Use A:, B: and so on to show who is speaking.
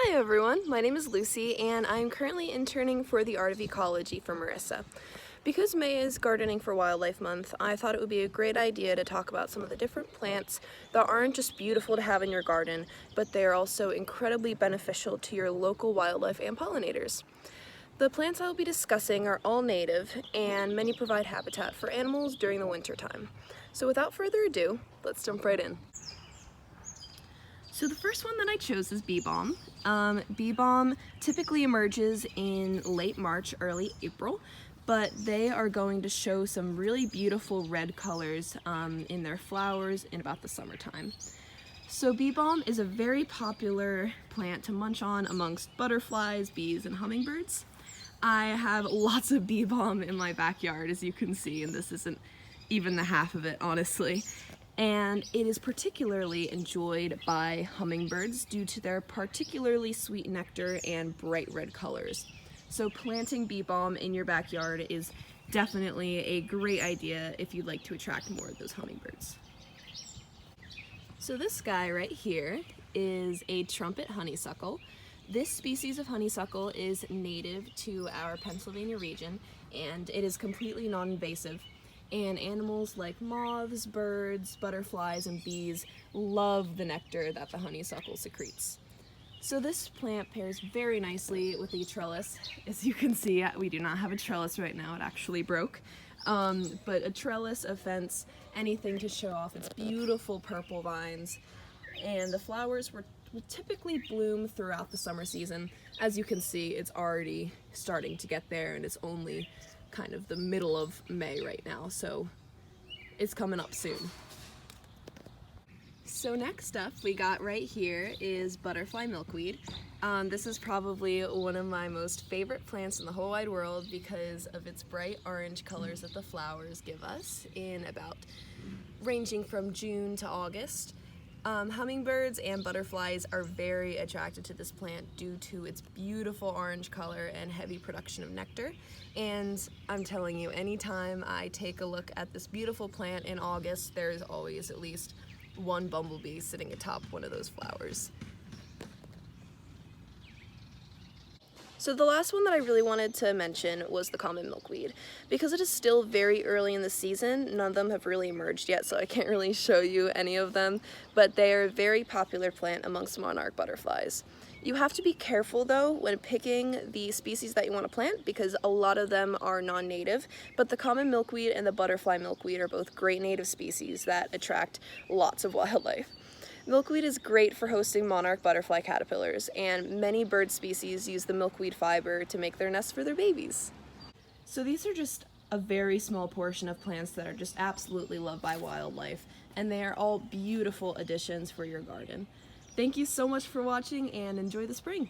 A: Hi everyone, my name is Lucy and I'm currently interning for the Art of Ecology for Marissa. Because May is Gardening for Wildlife Month, I thought it would be a great idea to talk about some of the different plants that aren't just beautiful to have in your garden, but they are also incredibly beneficial to your local wildlife and pollinators. The plants I will be discussing are all native and many provide habitat for animals during the winter time. So without further ado, let's jump right in. So the first one that I chose is bee balm. Bee balm typically emerges in late March, early April, but they are going to show some really beautiful red colors in their flowers in about the summertime. So bee balm is a very popular plant to munch on amongst butterflies, bees, and hummingbirds. I have lots of bee balm in my backyard, as you can see, and this isn't even the half of it, honestly. And it is particularly enjoyed by hummingbirds due to their particularly sweet nectar and bright red colors. So planting bee balm in your backyard is definitely a great idea if you'd like to attract more of those hummingbirds. So this guy right here is a trumpet honeysuckle. This species of honeysuckle is native to our Pennsylvania region, and it is completely non-invasive. And animals like moths, birds, butterflies, and bees love the nectar that the honeysuckle secretes. So this plant pairs very nicely with the trellis. As you can see, we do not have a trellis right now, it actually broke. But a trellis, a fence, anything to show off its beautiful purple vines. And the flowers will typically bloom throughout the summer season. As you can see, it's already starting to get there, and it's only kind of the middle of May right now, so it's coming up soon. So next up we got right here is butterfly milkweed. This is probably one of my most favorite plants in the whole wide world because of its bright orange colors that the flowers give us in about ranging from June to August. Hummingbirds and butterflies are very attracted to this plant due to its beautiful orange color and heavy production of nectar. And I'm telling you, anytime I take a look at this beautiful plant in August, there's always at least one bumblebee sitting atop one of those flowers. So the last one that I really wanted to mention was the common milkweed. Because it is still very early in the season, none of them have really emerged yet, so I can't really show you any of them, but they are a very popular plant amongst monarch butterflies. You have to be careful though when picking the species that you want to plant because a lot of them are non-native, but the common milkweed and the butterfly milkweed are both great native species that attract lots of wildlife. Milkweed is great for hosting monarch butterfly caterpillars, and many bird species use the milkweed fiber to make their nests for their babies. So these are just a very small portion of plants that are just absolutely loved by wildlife, and they are all beautiful additions for your garden. Thank you so much for watching, and enjoy the spring!